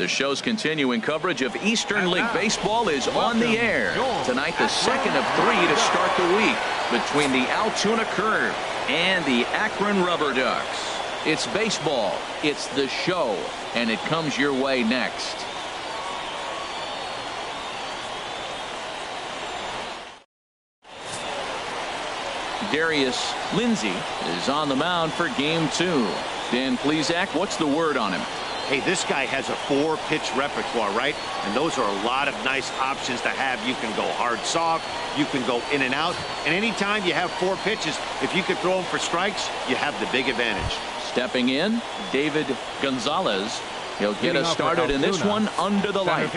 The show's continuing coverage of Eastern League Baseball is on the air. Tonight, the second of 3 to start the week between the Altoona Curve and the Akron Rubberducks. It's baseball, it's the show, and it comes your way next. Darius Lindsay is on the mound for game 2. Dan Plesac, what's the word on him? Hey, this guy has a 4-pitch repertoire, right? And those are a lot of nice options to have. You can go hard, soft. You can go in and out. And anytime you have 4 pitches, if you can throw them for strikes, you have the big advantage. Stepping in, David Gonzalez. He'll get us started in this one under the lights.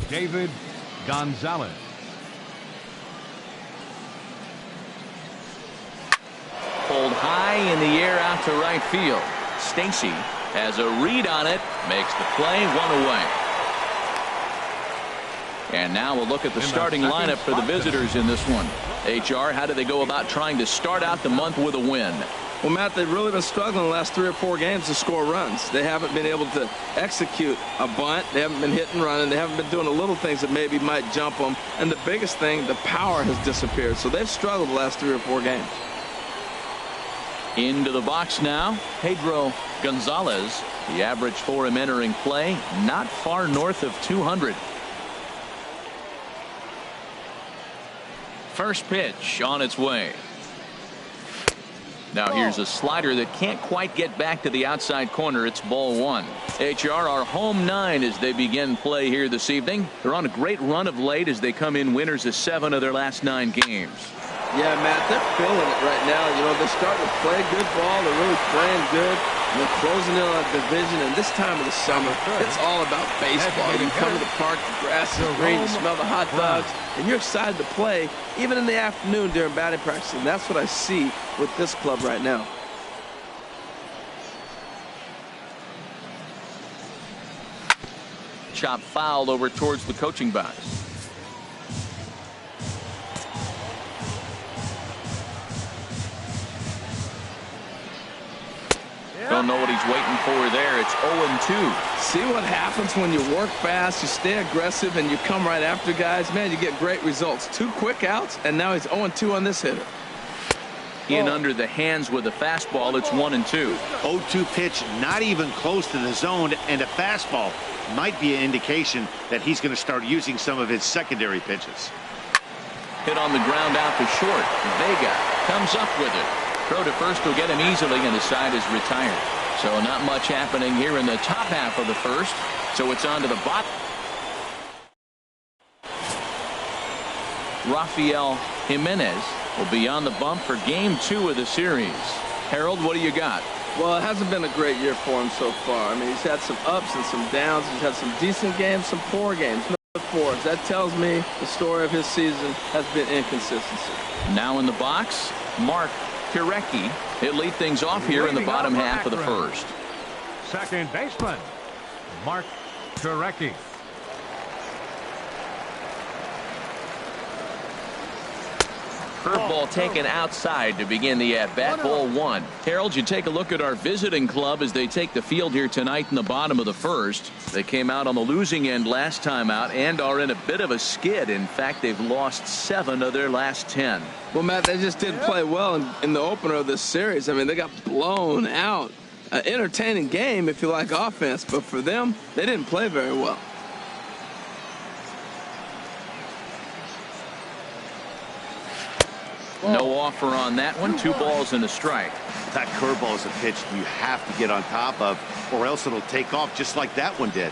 David Gonzalez. Pulled high in the air out to right field. Stacy has a read on it, makes the play, 1 away. And now we'll look at the starting lineup for the visitors in this one. HR, how do they go about trying to start out the month with a win? Well, Matt, they've really been struggling the last 3 or 4 games to score runs. They haven't been able to execute a bunt. They haven't been hitting, running. They haven't been doing the little things that maybe might jump them. And the biggest thing, the power has disappeared. So they've struggled the last 3 or 4 games. Into the box now, Pedro Gonzalez. The average for him entering play, not far north of 200. First pitch on its way. Now here's a slider that can't quite get back to the outside corner. It's ball 1. HR are home 9 as they begin play here this evening. They're on a great run of late as they come in winners of 7 of their last 9 games. Yeah, Matt, they're feeling it right now. You know, they're starting to play good ball. They're really playing good. And they're closing in on a division. And this time of the summer, it's all about baseball. You come to the park, the grass is green, you smell the hot dogs, and you're excited to play, even in the afternoon during batting practice. And that's what I see with this club right now. Chop foul over towards the coaching box. Don't know what he's waiting for there. It's 0-2. See what happens when you work fast, you stay aggressive, and you come right after guys. Man, you get great results. 2 quick outs, and now he's 0-2 on this hitter. In under the hands with a fastball. It's 1-2. 0-2 pitch, not even close to the zone, and a fastball might be an indication that he's going to start using some of his secondary pitches. Hit on the ground out to short. Vega comes up with it. Throw to first will get him easily, and the side is retired. So not much happening here in the top half of the first. So it's on to the bottom. Rafael Jimenez will be on the bump for game 2 of the series. Harold, what do you got? Well, it hasn't been a great year for him so far. I mean, he's had some ups and some downs. He's had some decent games, some poor games. No fours. That tells me the story of his season has been inconsistency. Now in the box, Mark Pirecki. He'll lead things off here in the bottom half of the first. Second baseman, Mark Pirecki. Curveball taken outside to begin the at-bat. Ball 1. Harold, you take a look at our visiting club as they take the field here tonight in the bottom of the first. They came out on the losing end last time out and are in a bit of a skid. In fact, they've lost 7 of their last 10. Well, Matt, they just didn't play well in the opener of this series. I mean, they got blown out. An entertaining game if you like offense, but for them, they didn't play very well. No offer on that one. 2 balls and a strike. That curveball is a pitch you have to get on top of, or else it'll take off just like that one did.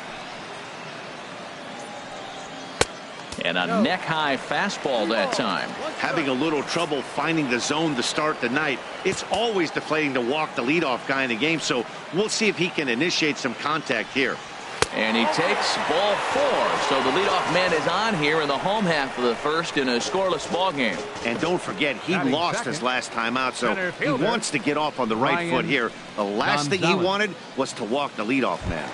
And a neck-high fastball that time. Having a little trouble finding the zone to start the night. It's always deflating to walk the leadoff guy in the game, so we'll see if he can initiate some contact here. And he takes ball 4. So the leadoff man is on here in the home half of the first in a scoreless ball game. And don't forget, he lost his last time out, so he wants to get off on the right foot here. The last thing he wanted was to walk the leadoff man.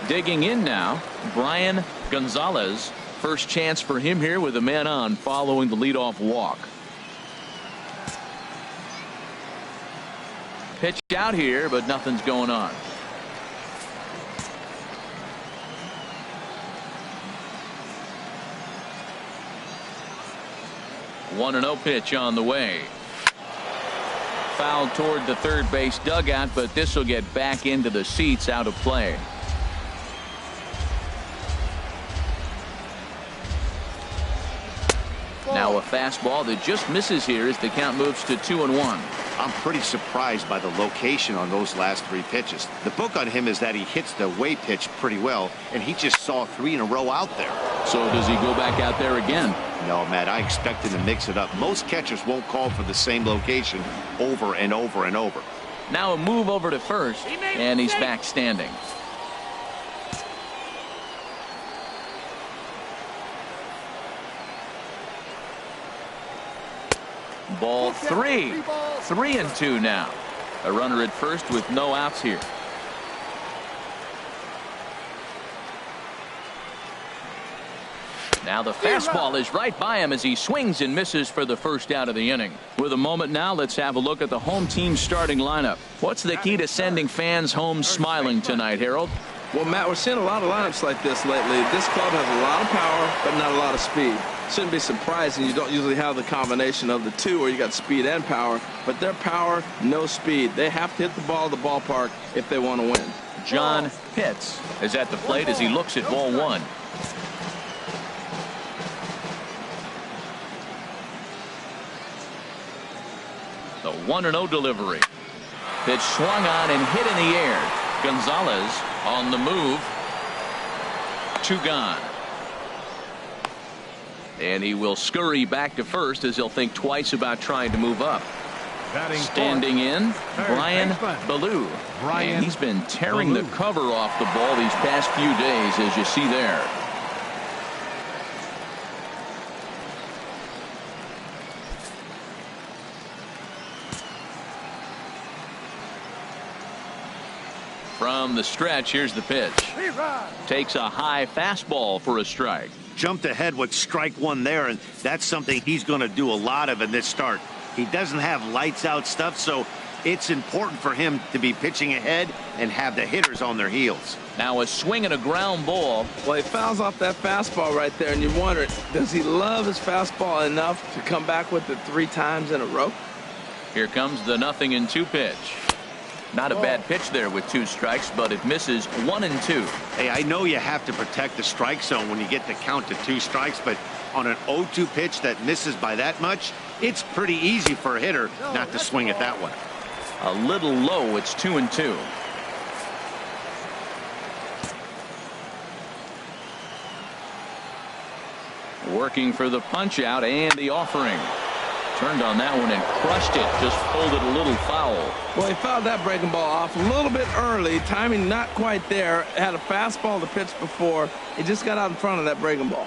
Digging in now, Brian Gonzalez. First chance for him here with a man on following the leadoff walk. Pitch out here, but nothing's going on. 1-0 pitch on the way. Fouled toward the third base dugout, but this will get back into the seats, out of play. Now a fastball that just misses here as the count moves to 2-1. I'm pretty surprised by the location on those last 3 pitches. The book on him is that he hits the away pitch pretty well, and he just saw 3 in a row out there. So does he go back out there again? No, Matt, I expect him to mix it up. Most catchers won't call for the same location over and over and over. Now a move over to first, and he's back standing. Ball 3. 3-2 now. A runner at first with no outs here. Now the fastball is right by him as he swings and misses for the first out of the inning. With a moment now, let's have a look at the home team starting lineup. What's the key to sending fans home smiling tonight, Harold? Well, Matt, we're seeing a lot of lineups like this lately. This club has a lot of power, but not a lot of speed. Shouldn't be surprising. You don't usually have the combination of the two where you got speed and power, but their power, no speed. They have to hit the ball at the ballpark if they want to win. John Pitts is at the plate as he looks at ball 1. The 1-0 delivery. Pitch swung on and hit in the air. Gonzalez on the move. 2 gone. And he will scurry back to first as he'll think twice about trying to move up. Standing in, Brian Ballou. And he's been tearing the cover off the ball these past few days, as you see there. From the stretch, here's the pitch. Takes a high fastball for a strike. Jumped ahead with strike 1 there, and that's something he's going to do a lot of in this start. He doesn't have lights out stuff, so it's important for him to be pitching ahead and have the hitters on their heels. Now a swing and a ground ball. Well, he fouls off that fastball right there, and you wonder, does he love his fastball enough to come back with it 3 times in a row? Here comes the 0-2 pitch. Not a bad pitch there with 2 strikes, but it misses 1 and 2. Hey, I know you have to protect the strike zone when you get the count to 2 strikes, but on an 0-2 pitch that misses by that much, it's pretty easy for a hitter not to swing at that one. A little low. It's 2 and 2. Working for the punch out and the offering. Turned on that one and crushed it. Just pulled it a little foul. Well, he fouled that breaking ball off a little bit early. Timing not quite there. Had a fastball to pitch before. He just got out in front of that breaking ball.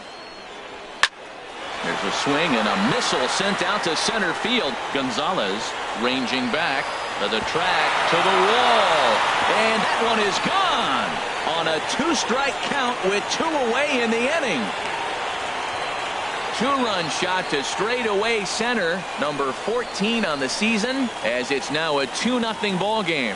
There's a swing and a missile sent out to center field. Gonzalez ranging back to the track to the wall. And that one is gone on a 2-strike count with 2 away in the inning. 2-run shot to straightaway center, number 14 on the season, as it's now a 2-0 ball game.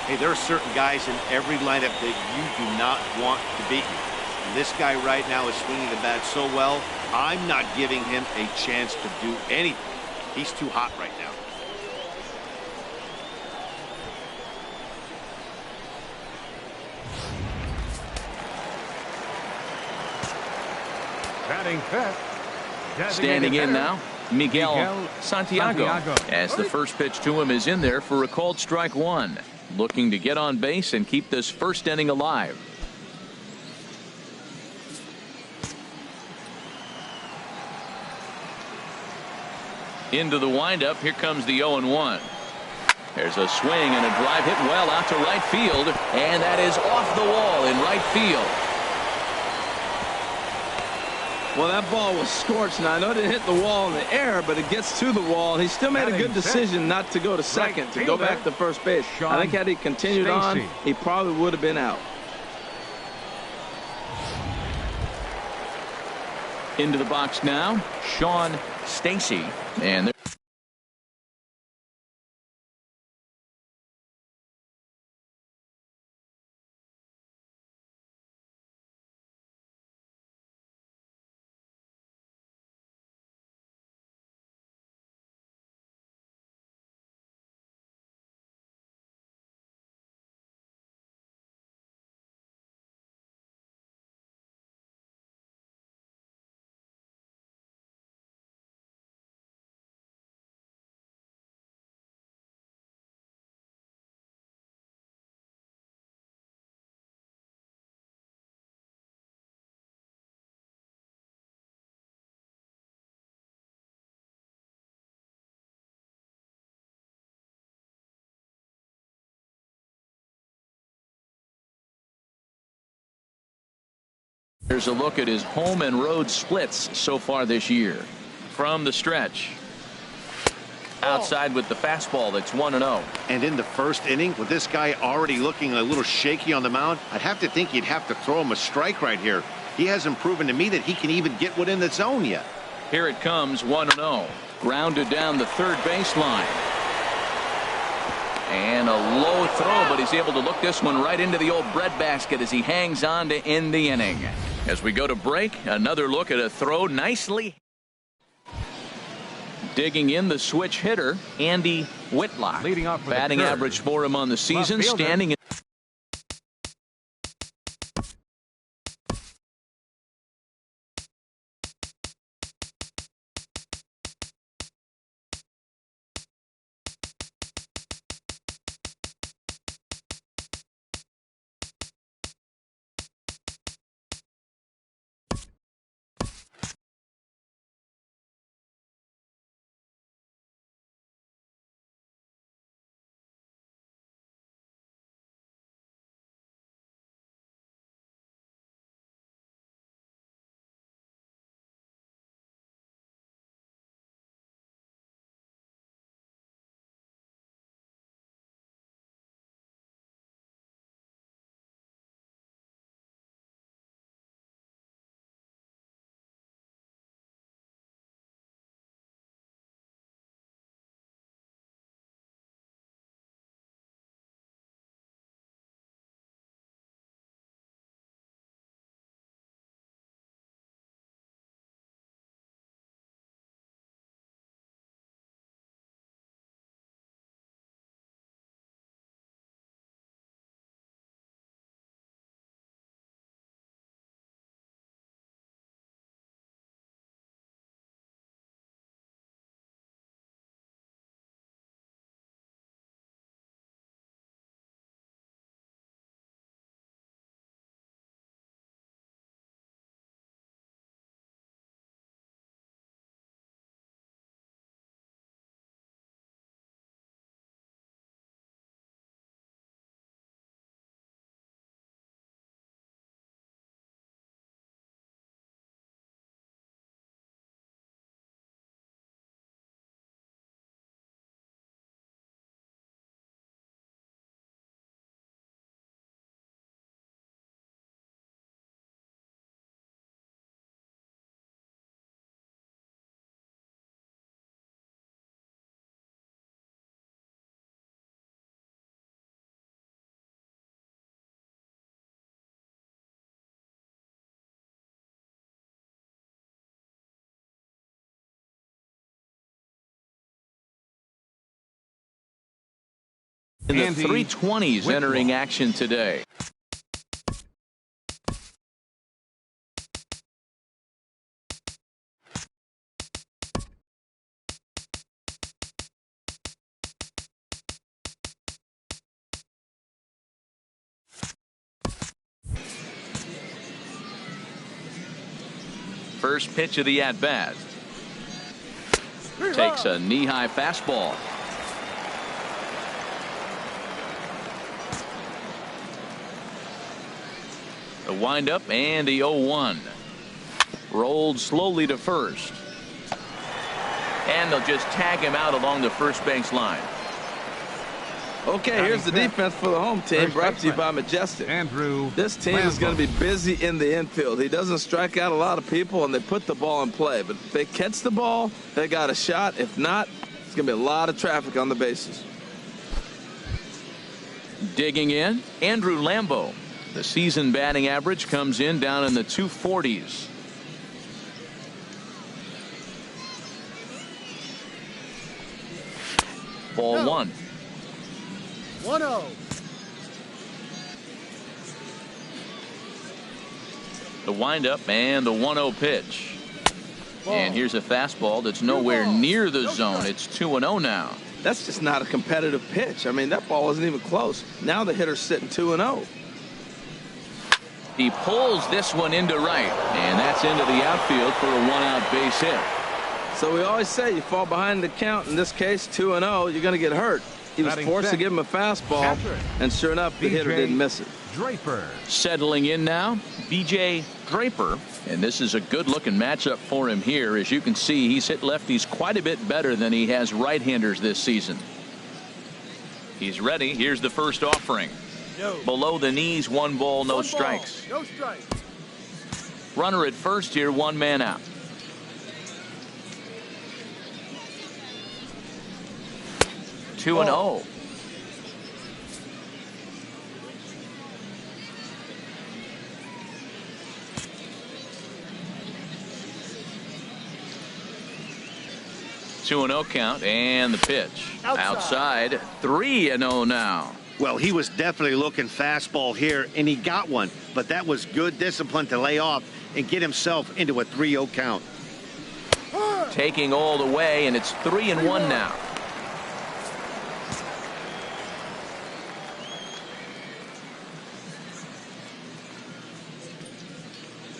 Hey, there are certain guys in every lineup that you do not want to beat you. And this guy right now is swinging the bat so well, I'm not giving him a chance to do anything. He's too hot right now. Batting fifth. Standing in now, Miguel Santiago, as the first pitch to him is in there for a called strike 1. Looking to get on base and keep this first inning alive. Into the windup. Here comes the 0-1. There's a swing and a drive hit well out to right field, and that is off the wall in right field. Well, that ball was scorched. Now, I know it didn't hit the wall in the air, but it gets to the wall. He still made a good decision not to go to second, to go back to first base. I think had he continued on, he probably would have been out. Into the box now, Sean Stacy. And Here's a look at his home and road splits so far this year. From the stretch. Outside with the fastball. That's 1-0. And in the first inning, with this guy already looking a little shaky on the mound, I'd have to think you'd have to throw him a strike right here. He hasn't proven to me that he can even get within the zone yet. Here it comes, 1-0. Grounded down the third baseline. And a low throw, but he's able to look this one right into the old breadbasket as he hangs on to end the inning. As we go to break, another look at a throw nicely. Digging in the switch hitter, Andy Whitlock. Leading off with batting average for him on the season, standing in the 320s entering action today. First pitch of the at-bat. Takes a knee-high fastball. The windup and the 0-1. Rolled slowly to first. And they'll just tag him out along the first base line. Okay, here's the defense for the home team, brought to you by Majestic. Andrew. This team is going to be busy in the infield. He doesn't strike out a lot of people, and they put the ball in play. But if they catch the ball, they got a shot. If not, it's going to be a lot of traffic on the bases. Digging in, Andrew Lambo. The season batting average comes in down in the 240s. Ball one. 1-0. The windup and the 1-0 pitch. And here's a fastball that's nowhere near the zone. It's 2-0 now. That's just not a competitive pitch. I mean, that ball wasn't even close. Now the hitter's sitting 2-0. He pulls this one into right, and that's into the outfield for a one-out base hit. So we always say you fall behind the count. In this case, 2-0, you're going to get hurt. He was Batting forced to set. give him a fastball, Catcher. and sure enough, the hitter BJ didn't miss it. Draper. Settling in now, B.J. Draper. And this is a good-looking matchup for him here. As you can see, he's hit lefties quite a bit better than he has right-handers this season. He's ready. Here's the first offering. No. Below the knees, 1 ball, no One strikes. ball, no strikes. Runner at first here, 1 man out. Two and 0. Two and 0 count, and the pitch outside. 3 and 0 now. Well, he was definitely looking fastball here, and he got one. But that was good discipline to lay off and get himself into a 3-0 count. Taking all the way, and it's 3 and 1 now.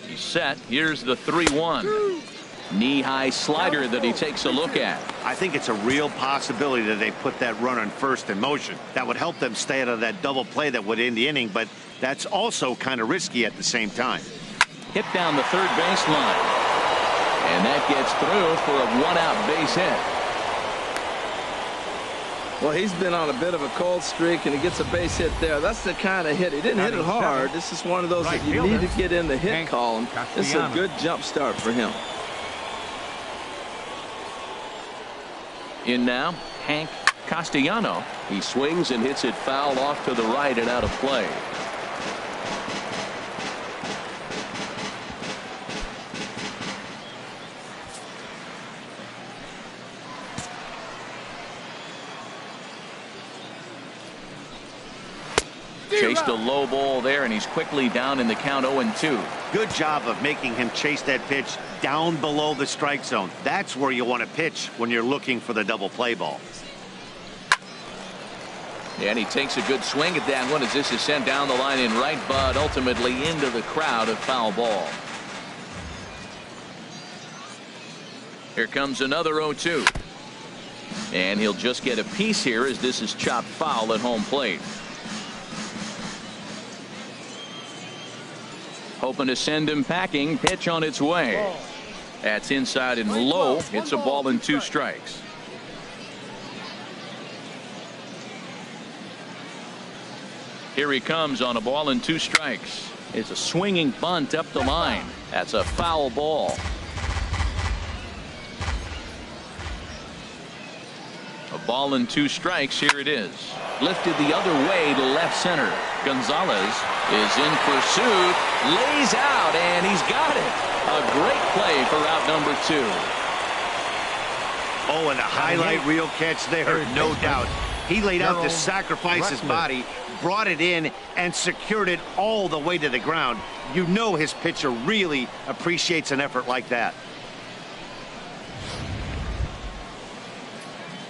He's set. Here's the 3-1. Knee-high slider that he takes a look at. I think it's a real possibility that they put that runner in first in motion. That would help them stay out of that double play that would end the inning, but that's also kind of risky at the same time. Hit down the third baseline. And that gets through for a 1-out base hit. Well, he's been on a bit of a cold streak, and he gets a base hit there. That's the kind of hit. He didn't hit it hard. This is one of those that you need to get in the hit column. This is a good jump start for him. In now, Hank Castellano. He swings and hits it foul off to the right and out of play. Chased a low ball there, and he's quickly down in the count 0-2. Good job of making him chase that pitch down below the strike zone. That's where you want to pitch when you're looking for the double play ball. And he takes a good swing at that one as this is sent down the line in right, but ultimately into the crowd, of foul ball. Here comes another 0-2. And he'll just get a piece here as this is chopped foul at home plate. Hoping to send him packing. Pitch on its way. That's inside and low. It's a ball and 2 strikes. Here he comes on a ball and 2 strikes. It's a swinging bunt up the line. That's a foul ball. A ball and 2 strikes. Here it is. Lifted the other way to left center. Gonzalez is in pursuit. Lays out, and he's got it. A great play for out number 2. Oh, and a highlight reel catch there, no doubt. He laid out to sacrifice his body, brought it in, and secured it all the way to the ground. You know his pitcher really appreciates an effort like that.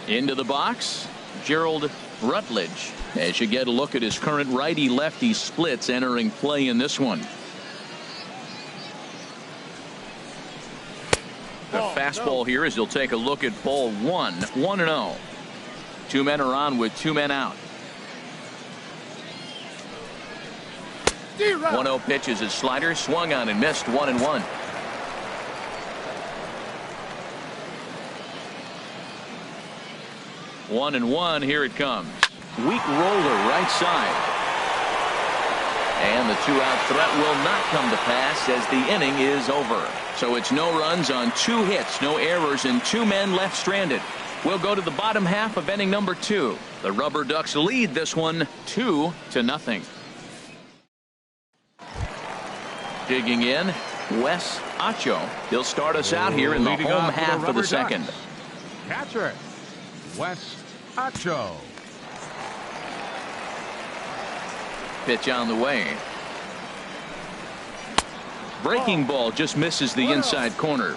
Into the box, Gerald Rutledge, as you get a look at his current righty-lefty splits entering play in this one. The fastball here as he'll take a look at ball 1. 1-0. 2 men are on with 2 men out. 1-0 pitch is his slider, swung on and missed. 1-1. One and one. Here it comes. Weak roller right side. And the 2-out threat will not come to pass as the inning is over. So it's no runs on 2 hits, no errors, and 2 men left stranded. We'll go to the bottom half of inning number 2. The Rubberducks lead this one 2-0. Digging in, Wes Acho. He'll start us out here in the home half of the second. Catcher, Wes Acho. Pitch on the way. Breaking ball just misses the inside corner.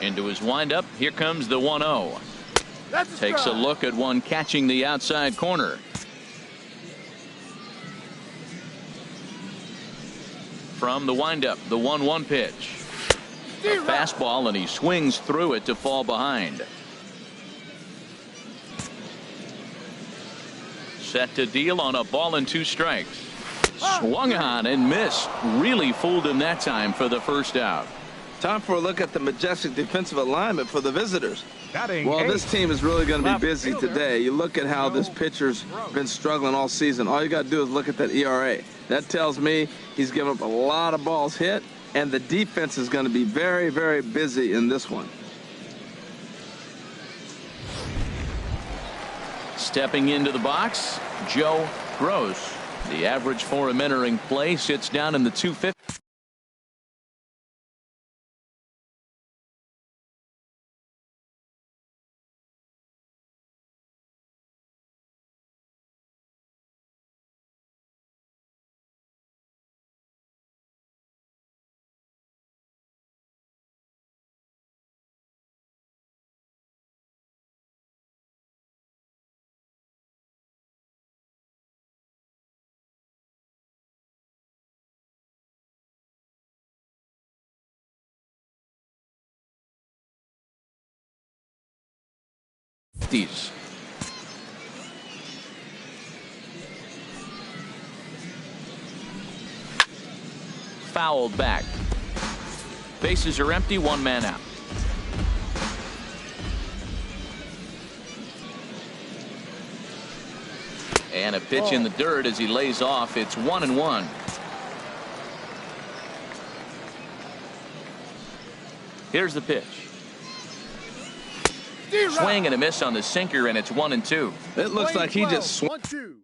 Into his windup. Here comes the 1-0. Takes a look at one catching the outside corner. From the windup, the 1-1 pitch. A fastball, and he swings through it to fall behind. Set to deal on a ball and 2 strikes. Swung on and missed. Really fooled him that time for the first out. Time for a look at the majestic defensive alignment for the visitors. Well, this team is really going to be busy today. You look at how this pitcher's been struggling all season. All you got to do is look at that ERA. That tells me he's given up a lot of balls hit, and the defense is going to be very, very busy in this one. Stepping into the box, Joe Gross. The average for him entering play sits down in the 250. Fouled back. Bases are empty, 1 man out. And a pitch in the dirt as he lays off. It's 1-1. Here's the pitch. Swing and a miss on the sinker, and it's 1-2. It looks like he just swung. 1-2.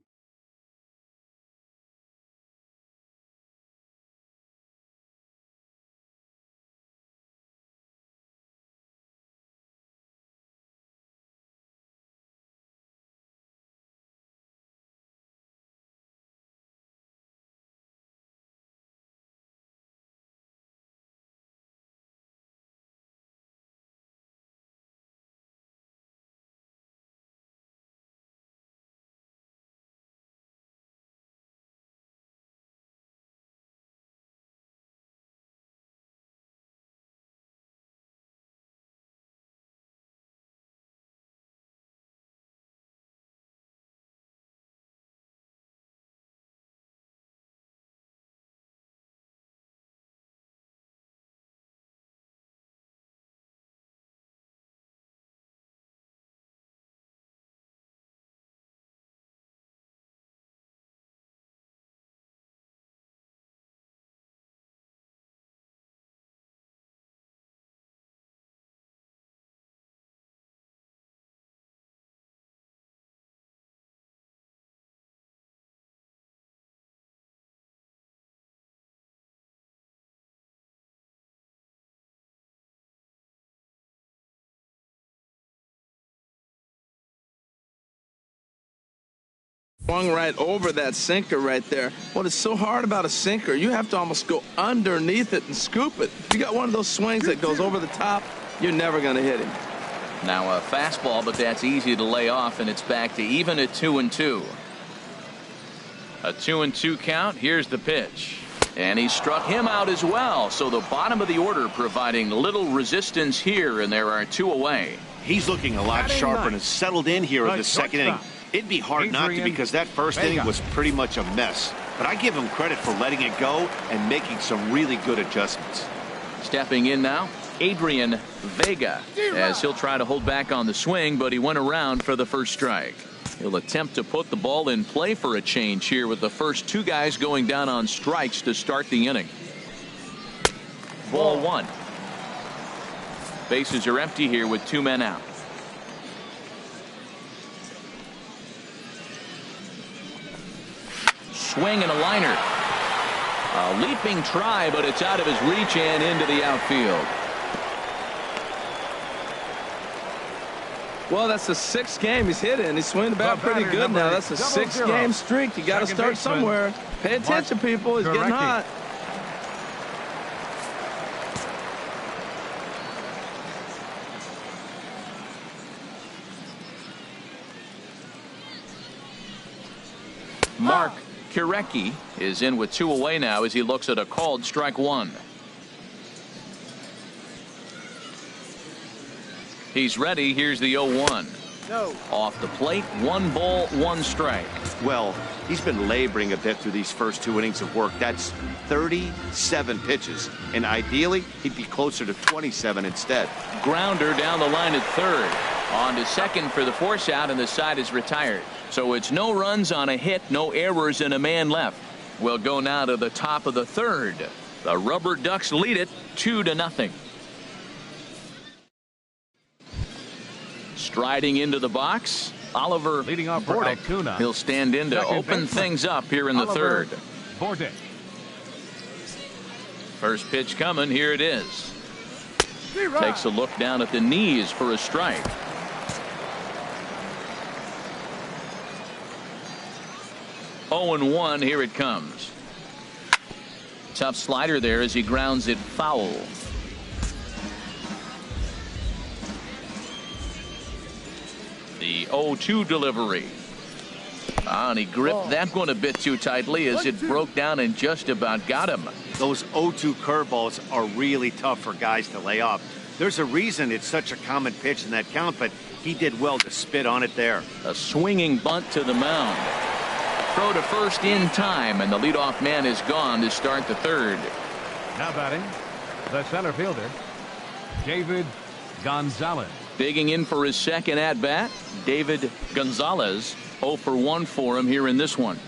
Swung right over that sinker right there. What is so hard about a sinker, you have to almost go underneath it and scoop it. If you got one of those swings that goes over the top, you're never going to hit him. Now a fastball, but that's easy to lay off, and it's back to even at 2-2. A 2-2 count. Here's the pitch. And he struck him out as well. So the bottom of the order providing little resistance here, and there are 2 away. He's looking a lot sharper and has settled in here in the second inning. It'd be hard not to, because that first inning was pretty much a mess. But I give him credit for letting it go and making some really good adjustments. Stepping in now, Adrian Vega, as he'll try to hold back on the swing, but he went around for the first strike. He'll attempt to put the ball in play for a change here with the first 2 guys going down on strikes to start the inning. Ball 1. Bases are empty here with 2 men out. Swing and a liner. A leaping try, but it's out of his reach and into the outfield. Well, that's the 6th game he's hit in. He's swinging the bat pretty good now. That's a 6-game streak. You got to start somewhere. Pay attention, people. He's getting hot. Mark Kirecki is in with 2 away now as he looks at a called strike 1. He's ready. Here's the 0-1. No. Off the plate, 1 ball, 1 strike. Well, he's been laboring a bit through these first 2 innings of work. That's 37 pitches, and ideally he'd be closer to 27 instead. Grounder down the line at third. On to second for the force out, and the side is retired. So it's no runs on a hit, no errors, and a man left. We'll go now to the top of the third. The Rubberducks lead it 2-0. Striding into the box, Oliver Leading off for Altoona. He'll stand in to Second open baseman, things up here in the Oliver third. Bordick. First pitch coming. Here it is. 3 Takes a look down at the knees for a strike. Oh and 1. Here it comes. Tough slider there as he grounds it foul. The 0-2 delivery. And he gripped that one a bit too tightly as it broke down and just about got him. Those 0-2 curveballs are really tough for guys to lay off. There's a reason it's such a common pitch in that count, but he did well to spit on it there. A swinging bunt to the mound. Throw to first in time, and the leadoff man is gone to start the third. Now batting, the center fielder, David Gonzalez. Digging in for his second at bat, David Gonzalez. 0 for 1 for him here in this one.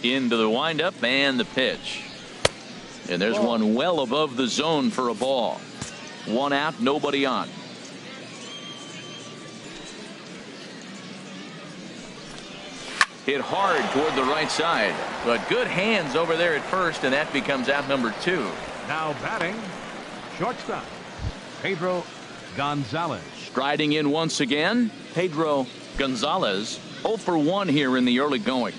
Into the windup and the pitch. And there's one well above the zone for a ball. 1 out, nobody on. Hit hard toward the right side, but good hands over there at first, and that becomes out number 2. Now batting, shortstop, Pedro Gonzalez. Striding in once again, Pedro Gonzalez. 0 for 1 here in the early going.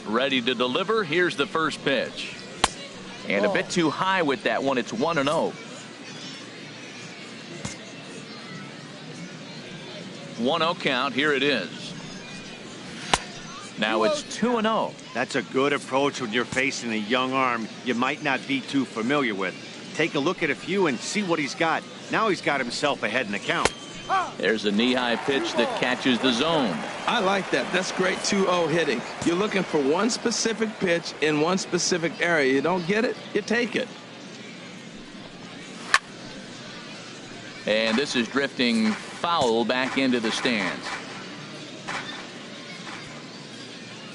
Ready to deliver. Here's the first pitch. And a bit too high with that one. It's 1-0. 1-0 count. Here it is. Now it's 2-0. That's a good approach when you're facing a young arm you might not be too familiar with. Take a look at a few and see what he's got. Now he's got himself ahead in the count. There's a knee-high pitch that catches the zone. I like that. That's great 2-0 hitting. You're looking for one specific pitch in one specific area. You don't get it, you take it. And this is drifting foul back into the stands.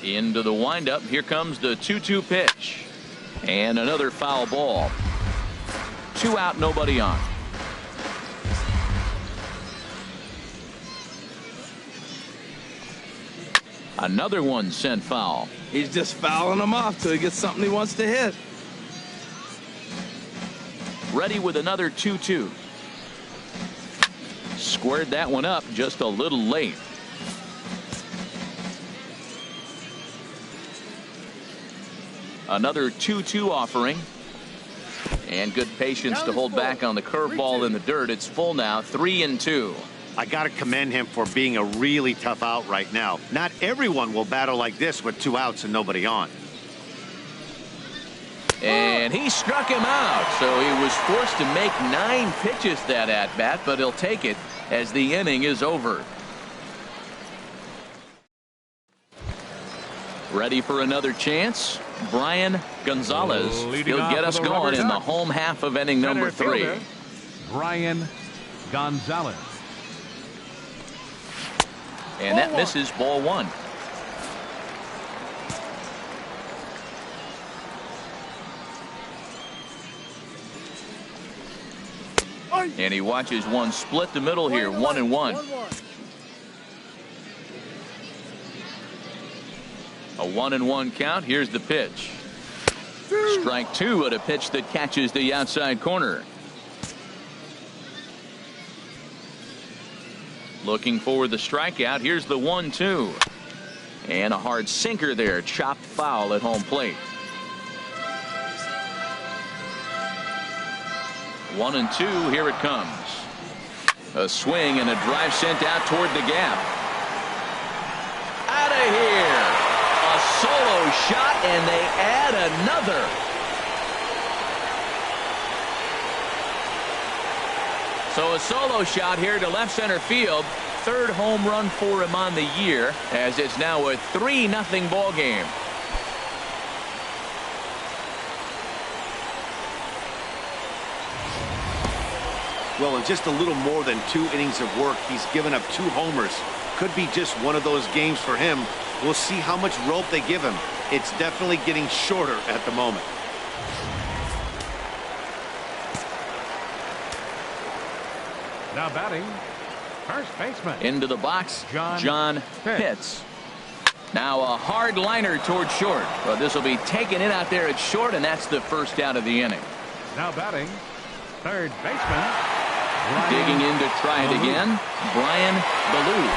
Into the windup. Here comes the 2-2 pitch. And another foul ball. 2 out, nobody on. Another one sent foul. He's just fouling them off till he gets something he wants to hit. Ready with another 2-2. Squared that one up just a little late. Another 2-2 offering. And good patience to hold back on the curveball in the dirt. It's full now, 3-2. I got to commend him for being a really tough out right now. Not everyone will battle like this with 2 outs and nobody on. And he struck him out, so he was forced to make 9 pitches that at bat, but he'll take it as the inning is over. Ready for another chance? Brian Gonzalez. He'll get us going in the home half of inning number 3. Brian Gonzalez. And that misses, ball 1. And he watches one split the middle here, 1-1. A 1-1 count. Here's the pitch. Strike 2 at a pitch that catches the outside corner. Looking for the strikeout. Here's the 1-2. And a hard sinker there. Chopped foul at home plate. 1-2. Here it comes. A swing and a drive sent out toward the gap. Out of here. shot, and they add another. So a solo shot here to left center field. Third home run for him on the year, as it's now a 3-0 ball game. Well, in just a little more than 2 innings of work, he's given up 2 homers. Could be just one of those games for him. We'll see how much rope they give him. It's definitely getting shorter at the moment. Now batting, first baseman. Into the box, John Pitts. Now a hard liner toward short. Well, this will be taken in out there at short, and that's the first out of the inning. Now batting, third baseman. Digging in to try it again, Brian Ballou.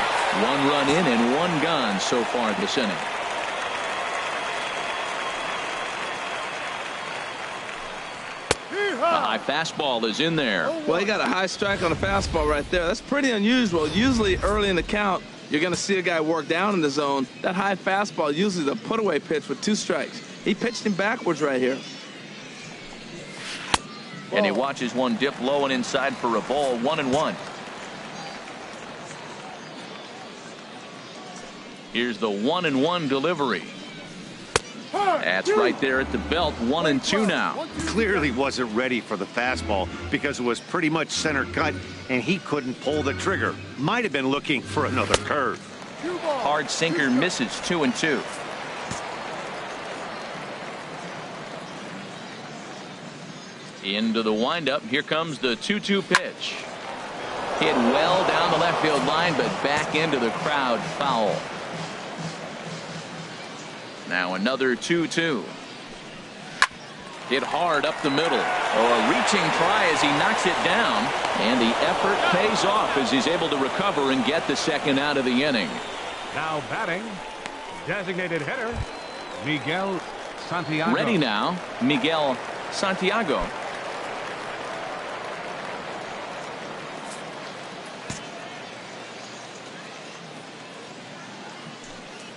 1 run in and 1 gone so far this inning. A high fastball is in there. Well, he got a high strike on a fastball right there. That's pretty unusual. Usually early in the count, you're going to see a guy work down in the zone. That high fastball usually is a put-away pitch with 2 strikes. He pitched him backwards right here. And he watches one dip low and inside for a ball. 1-1. Here's the 1-1 delivery. That's right there at the belt. 1-2 now. Clearly wasn't ready for the fastball because it was pretty much center cut and he couldn't pull the trigger. Might have been looking for another curve. Hard sinker misses. 2-2. Into the windup. Here comes the 2-2 pitch. Hit well down the left field line, but back into the crowd. Foul. Now another 2-2. Hit hard up the middle. A reaching try as he knocks it down, and the effort pays off as he's able to recover and get the second out of the inning. Now batting, designated hitter, Miguel Santiago. Ready now, Miguel Santiago.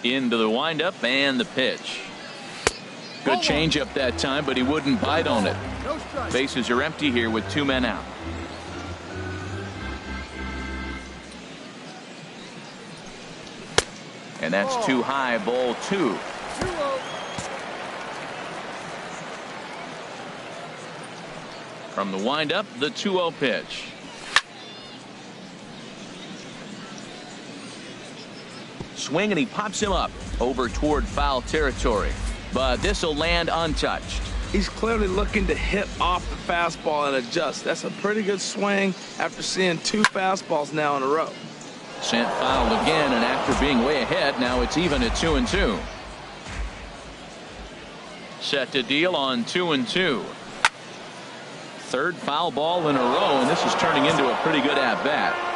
Into the windup and the pitch. Good changeup that time, but he wouldn't bite on it. Bases are empty here with 2 men out. And that's too high. Ball 2. From the windup, the 2-0 pitch. Swing, and he pops him up over toward foul territory, but this will land untouched. He's clearly looking to hit off the fastball and adjust. That's a pretty good swing after seeing 2 fastballs now in a row. Sent foul again, and after being way ahead, now it's even at 2-2. Set to deal on 2-2. Third foul ball in a row, and this is turning into a pretty good at-bat.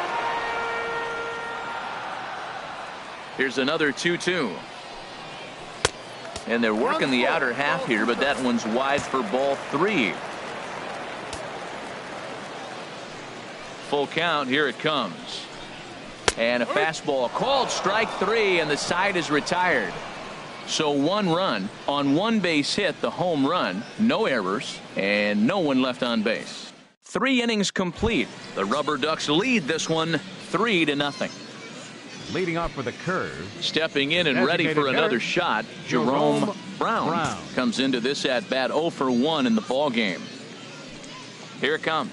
Here's another 2-2. And they're working the outer half here, but that one's wide for ball 3. Full count. Here it comes. And a fastball called strike 3, and the side is retired. So 1 run on 1 base hit, the home run, no errors, and no one left on base. 3 innings complete. The Rubberducks lead this one 3-0. Leading off for the curve. Stepping in and ready for another shot, Jerome Brown comes into this at bat 0 for 1 in the ball game. Here it comes.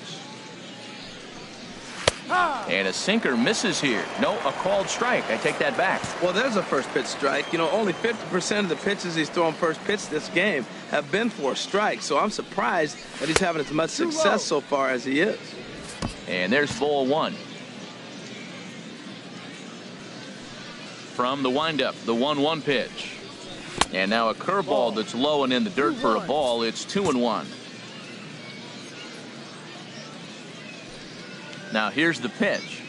And a sinker misses here. No, a called strike. I take that back. Well, there's a first pitch strike. You know, only 50% of the pitches he's thrown first pitch this game have been for a strike. So I'm surprised that he's having as much success so far as he is. And there's ball 1. From the windup, the 1-1 pitch. And now a curveball that's low and in the dirt for a ball. It's 2-1. Now here's the pitch.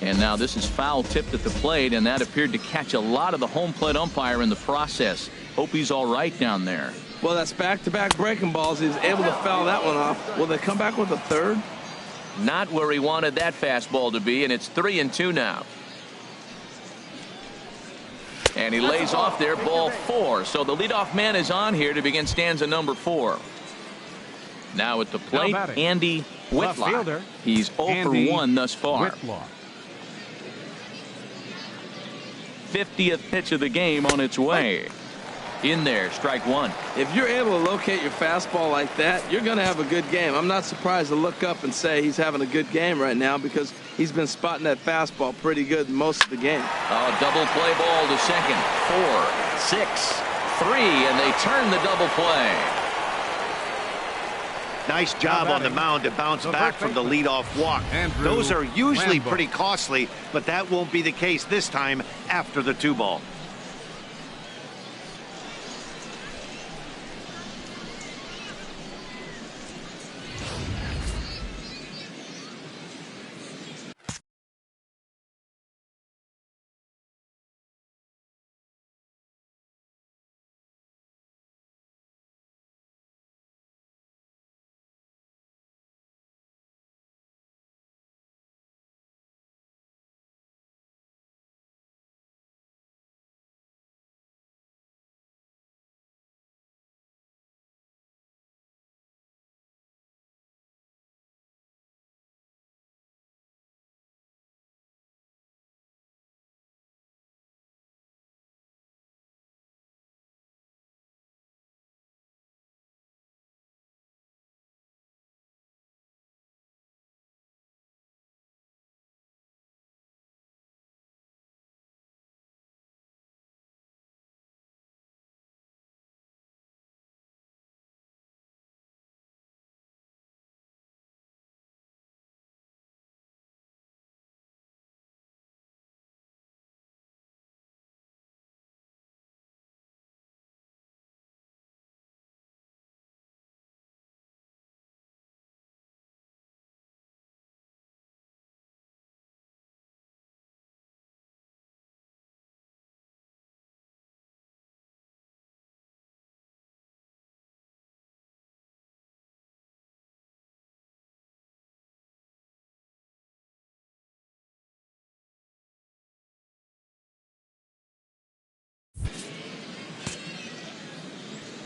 And now this is foul tipped at the plate, and that appeared to catch a lot of the home plate umpire in the process. Hope he's all right down there. Well, that's back-to-back breaking balls. He's able to foul that one off. Will they come back with a third? Not where he wanted that fastball to be, and it's 3-2 now. And he lays off there, ball 4. So the leadoff man is on here to begin stanza number 4. Now at the plate, Andy Whitlock. He's 0 for 1 thus far. Whitlock. 50th pitch of the game on its way. In there, strike 1. If you're able to locate your fastball like that, you're going to have a good game. I'm not surprised to look up and say he's having a good game right now because he's been spotting that fastball pretty good most of the game. Double play ball to second. 4, 6, 3, and they turn the double play. Nice job on the mound to bounce back from the leadoff walk. Those are usually pretty costly, but that won't be the case this time after the 2-ball.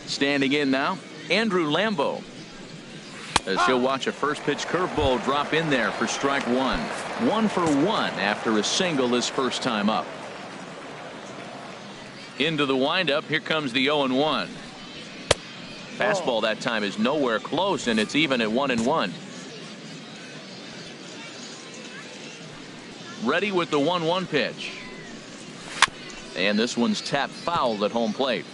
Standing in now, Andrew Lambeau, as he'll watch a first pitch curveball drop in there for strike 1. 1 for 1 after a single his first time up. Into the windup, here comes the 0-1. Fastball that time is nowhere close, and it's even at 1-1. Ready with the 1-1 pitch. And this one's tapped foul at home plate.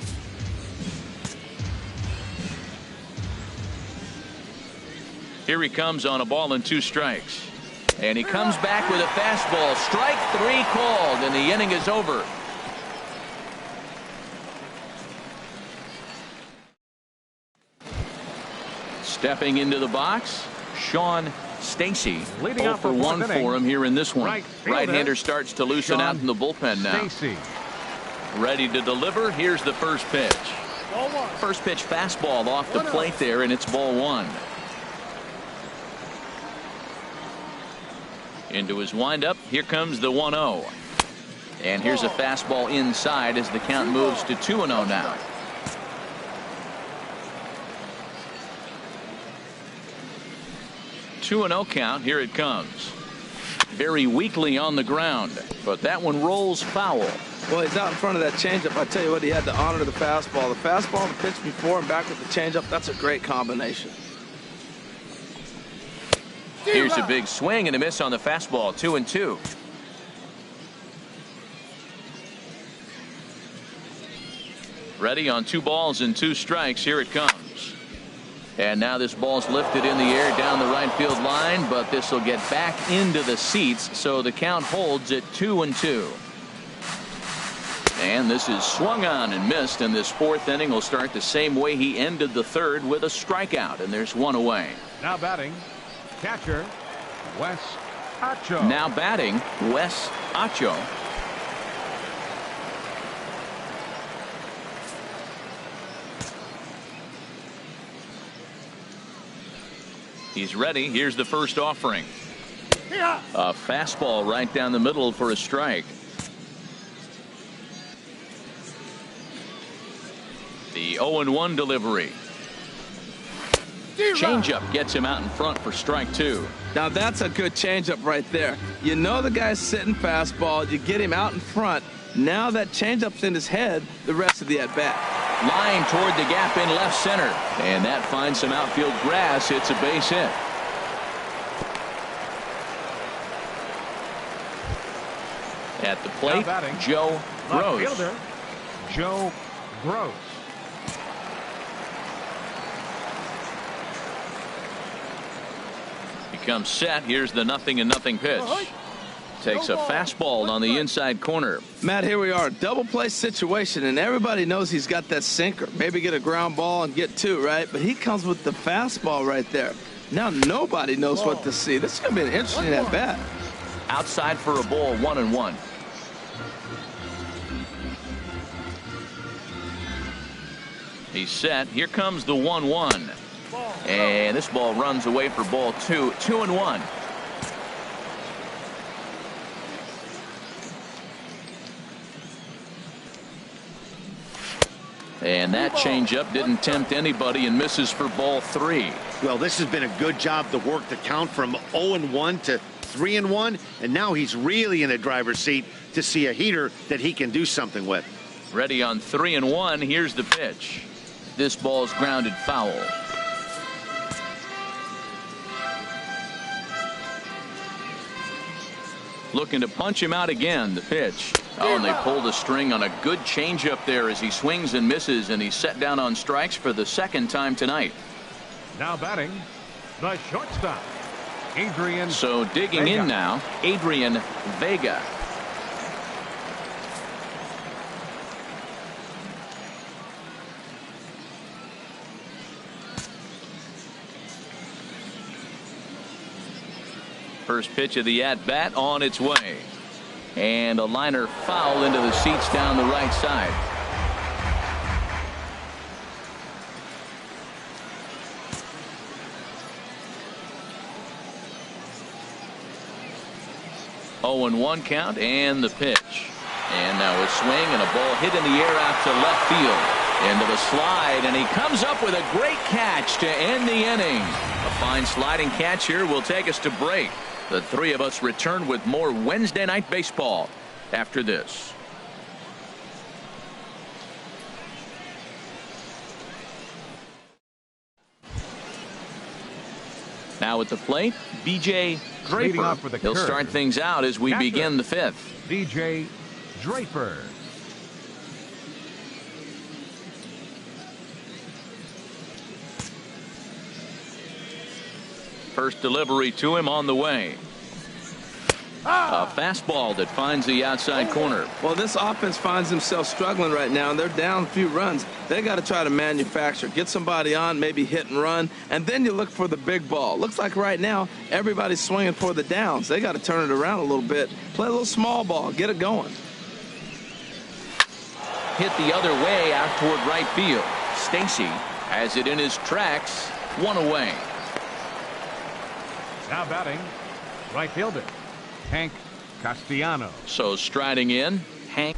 Here he comes on a ball and 2 strikes. And he comes back with a fastball. Strike 3 called, and the inning is over. Stepping into the box, Sean Stacy. 0 for 1 for him here in this one. Right-hander starts to loosen out in the bullpen now. Ready to deliver. Here's the first pitch. First pitch fastball off the plate there, and it's ball 1. Into his windup, here comes the 1-0. And here's a fastball inside as the count moves to 2-0 now. Two and 0 count. Here it comes. Very weakly on the ground, but that one rolls foul. Well, he's out in front of that changeup. I tell you what, he had to honor the fastball. The fastball, the pitch before, and back with the changeup. That's a great combination. Here's a big swing and a miss on the fastball. 2-2. Ready on 2 balls and 2 strikes. Here it comes. And now this ball's lifted in the air down the right field line, but this will get back into the seats, so the count holds at 2-2. And this is swung on and missed, and this 4th inning will start the same way he ended the 3rd, with a strikeout, and there's 1 away. Now batting, catcher Wes Acho. Now batting, Wes Acho. He's ready. Here's the first offering. A fastball right down the middle for a strike. The 0-1 delivery. Changeup gets him out in front for strike 2. Now that's a good changeup right there. You know the guy's sitting fastball. You get him out in front. Now that changeup's in his head the rest of the at-bat. Line toward the gap in left center. And that finds some outfield grass. It's a base hit. At the plate, Joe Gross. Fielder, Joe Gross. Comes set. Here's the 0-0 pitch. Takes a fastball on the inside corner. Matt, here we are, double play situation, and everybody knows he's got that sinker. Maybe get a ground ball and get 2, right? But he comes with the fastball right there. Now nobody knows what to see. This is going to be an interesting at bat. Outside for a ball, 1-1. He's set. Here comes the 1-1. And this ball runs away for ball 2. 2-1. And that changeup didn't tempt anybody and misses for ball 3. Well, this has been a good job to work the count from 0-1 to 3-1. And now he's really in the driver's seat to see a heater that he can do something with. Ready on 3-1. Here's the pitch. This ball's grounded foul. Looking to punch him out again. The pitch. Oh, and they pulled a string on a good changeup there as he swings and misses, and he's set down on strikes for the second time tonight. Now batting, the shortstop, Adrian. So digging in now, Adrian Vega. First pitch of the at-bat on its way. And a liner foul into the seats down the right side. Oh, and 1 count and the pitch. And now a swing and a ball hit in the air out to left field. Into the slide, and he comes up with a great catch to end the inning. A fine sliding catch here will take us to break. The three of us return with more Wednesday Night Baseball after this. Now at the plate, B.J. Draper. He'll start things out as we begin the 5th. B.J. Draper. First delivery to him on the way. A fastball that finds the outside corner. Well, this offense finds themselves struggling right now, and they're down a few runs. They got to try to manufacture, get somebody on, maybe hit and run, and then you look for the big ball. Looks like right now everybody's swinging for the downs. They got to turn it around a little bit, play a little small ball, get it going. Hit the other way out toward right field. Stacy has it in his tracks, 1 away. Now batting, right fielder, Hank Castellanos. So striding in, Hank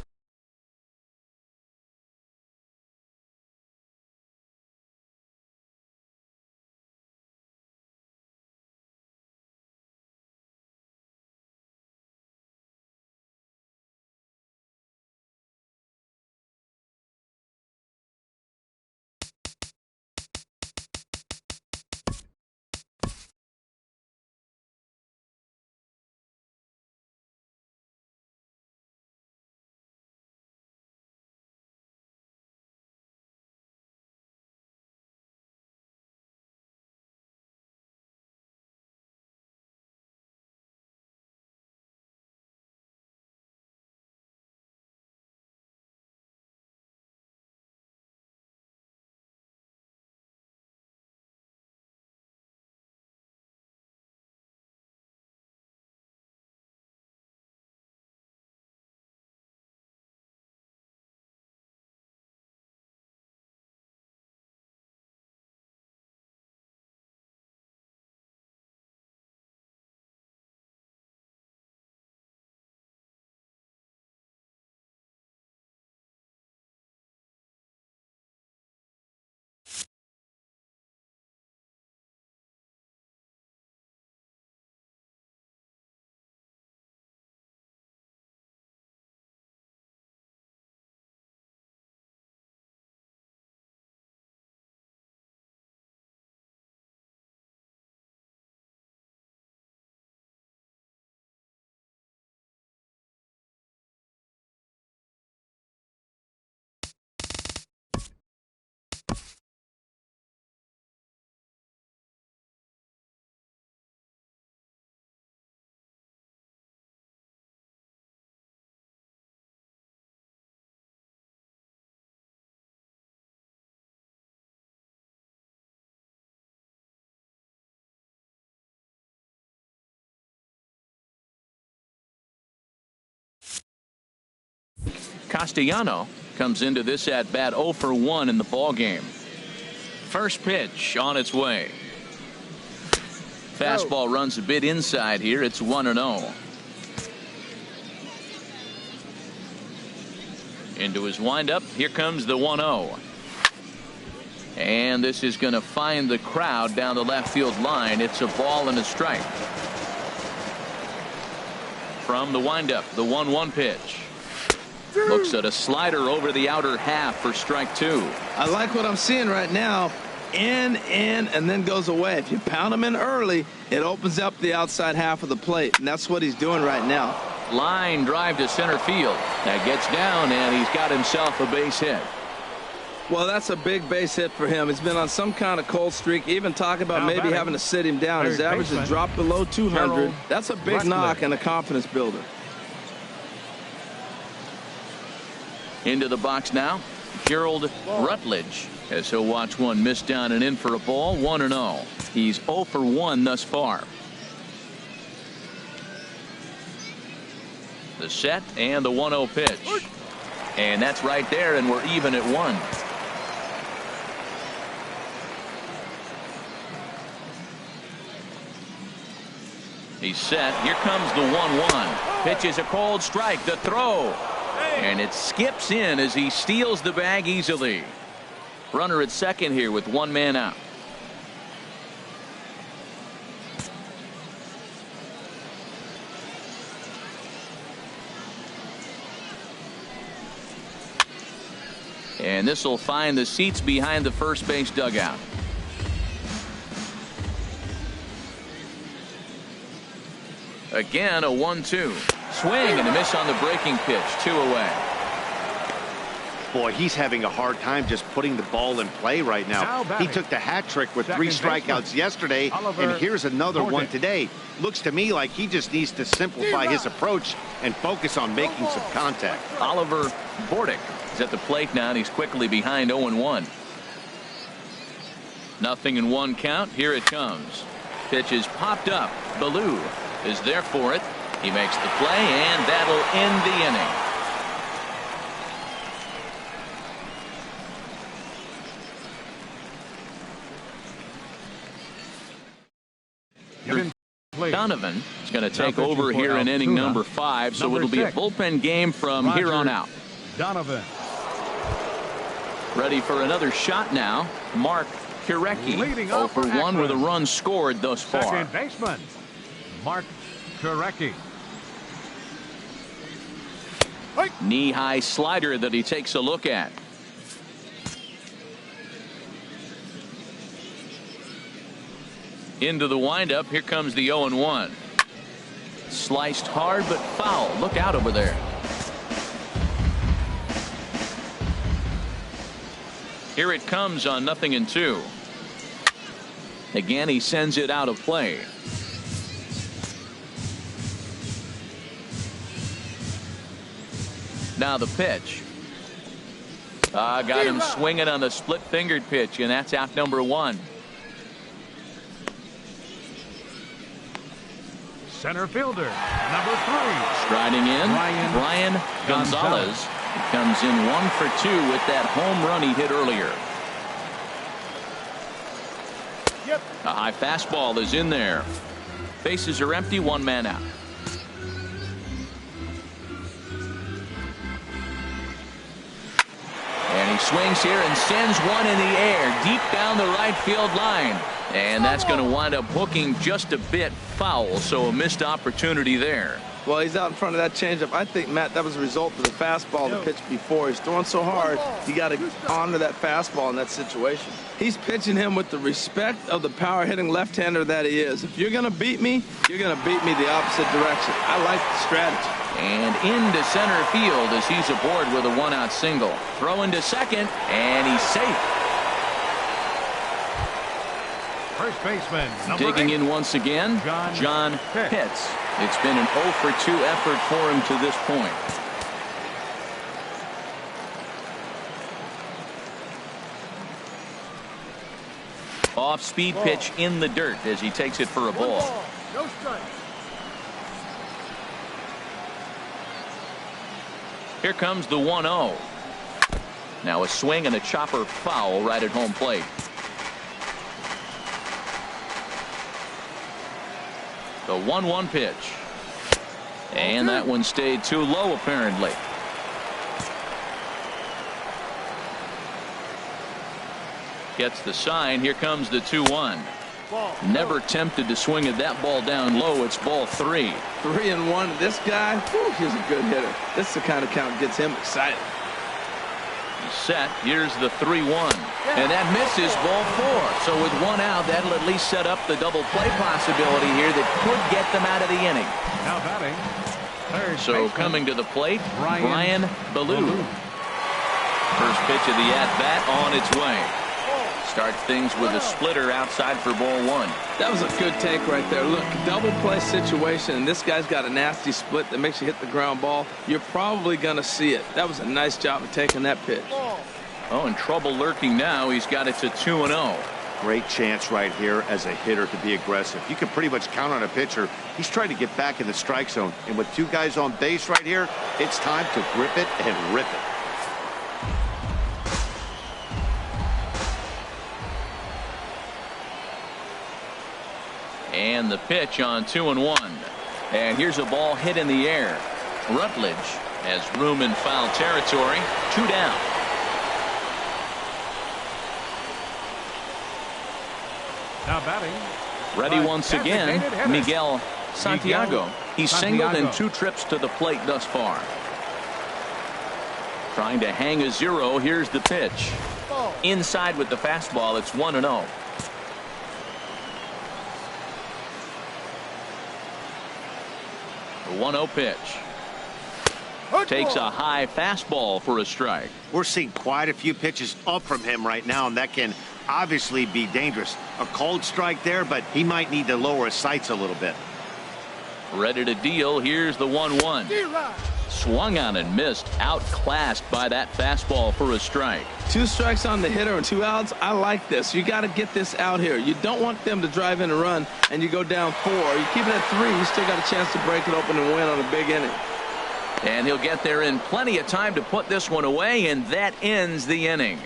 Castellano comes into this at bat 0 for 1 in the ball game. First pitch on its way. Fastball runs a bit inside here. It's 1-0. Into his windup. Here comes the 1-0. And this is going to find the crowd down the left field line. It's a ball and a strike. From the windup, the 1-1 pitch. Looks at a slider over the outer half for strike 2. I like what I'm seeing right now. In, and then goes away. If you pound him in early, it opens up the outside half of the plate, and that's what he's doing right now. Line drive to center field. That gets down, and he's got himself a base hit. Well, that's a big base hit for him. He's been on some kind of cold streak. Even talking about Now maybe batting, having to sit him down. His average has dropped below 200. That's a big knock and a confidence builder. Into the box now, Gerald Rutledge, as he'll watch one miss down and in for a ball. 1-0. He's 0 for 1 thus far. The set and the 1-0 pitch. And that's right there, and we're even at 1. He's set. Here comes the 1-1. Pitch is a cold strike. The throw. And it skips in as he steals the bag easily. Runner at second here with 1 man out. And this will find the seats behind the first base dugout. Again, a 1-2. Swing and a miss on the breaking pitch. 2 away. Boy, he's having a hard time just putting the ball in play right now. He took the hat trick with 3 strikeouts yesterday, and here's another one today. Looks to me like he just needs to simplify his approach and focus on making some contact. Oliver Bordick is at the plate now, and he's quickly behind 0-1. 0-1 count. Here it comes. Pitch is popped up. Ballou is there for it. He makes the play, and that'll end the inning. Donovan is going to take over here in inning number 5, so it'll be a bullpen game from here on out. Donovan. Ready for another shot now. Mark Kurecki, 0 for 1 with a run scored thus far. Second baseman, Mark Kurecki. Knee-high slider that he takes a look at. Into the windup. Here comes the 0-1. Sliced hard but foul. Look out over there. Here it comes on 0-2. Again, he sends it out of play. Now the pitch. Got him swinging on the split-fingered pitch, and that's out number 1. Center fielder, number 3. Striding in, Brian Gonzalez. He comes in 1 for 2 with that home run he hit earlier. A high fastball is in there. Bases are empty, 1 man out. And he swings here and sends one in the air deep down the right field line. And that's going to wind up hooking just a bit foul, so a missed opportunity there. Well, he's out in front of that changeup. I think, Matt, that was a result of the fastball the pitch before. He's throwing so hard, you got to honor that fastball in that situation. He's pitching him with the respect of the power-hitting left-hander that he is. If you're going to beat me, you're going to beat me the opposite direction. I like the strategy. And into center field as he's aboard with a 1-out single. Throwing to second, and he's safe. First baseman, digging in once again, John Pitts. It's been an 0 for 2 effort for him to this point. Off-speed pitch in the dirt as he takes it for a ball. No strike. Here comes the 1-0. Now a swing and a chopper foul right at home plate. The 1-1 pitch. And that one stayed too low apparently. Gets the sign. Here comes the 2-1. Never tempted to swing at that ball down low. It's ball 3. 3-1. This guy, whew, he's a good hitter. This is the kind of count gets him excited. He's set. Here's the 3-1. And that misses ball 4. So with 1 out, that'll at least set up the double play possibility here that could get them out of the inning. Now batting. Third So baseman, coming to the plate, Brian Ballou. First pitch of the at-bat on its way. Starts things with a splitter outside for ball 1. That was a good take right there. Look, double play situation, and this guy's got a nasty split that makes you hit the ground ball. You're probably going to see it. That was a nice job of taking that pitch. Oh, and trouble lurking now. He's got it to 2-0. Great chance right here as a hitter to be aggressive. You can pretty much count on a pitcher. He's trying to get back in the strike zone. And with 2 guys on base right here, it's time to grip it and rip it. And the pitch on 2-1. And here's a ball hit in the air. Rutledge has room in foul territory. 2 down. Now batting. Ready once again, designated hitter, Miguel Santiago. He's singled in 2 trips to the plate thus far. Trying to hang a 0. Here's the pitch. Inside with the fastball. It's 1-0. The 1-0 pitch. Takes a high fastball for a strike. We're seeing quite a few pitches up from him right now, and that can obviously be dangerous. A cold strike there, but he might need to lower his sights a little bit. Ready to deal. Here's the 1-1. Swung on and missed. Outclassed by that fastball for a strike. 2 strikes on the hitter and 2 outs. I like this. You got to get this out here. You don't want them to drive in a run and you go down 4. You keep it at 3. You still got a chance to break it open and win on a big inning. And he'll get there in plenty of time to put this one away, and that ends the inning.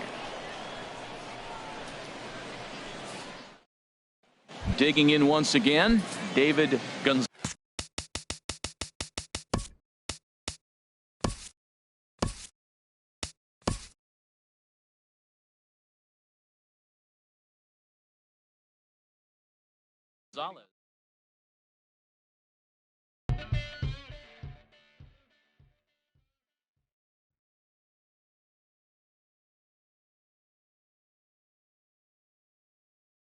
Digging in once again, David Gonzalez.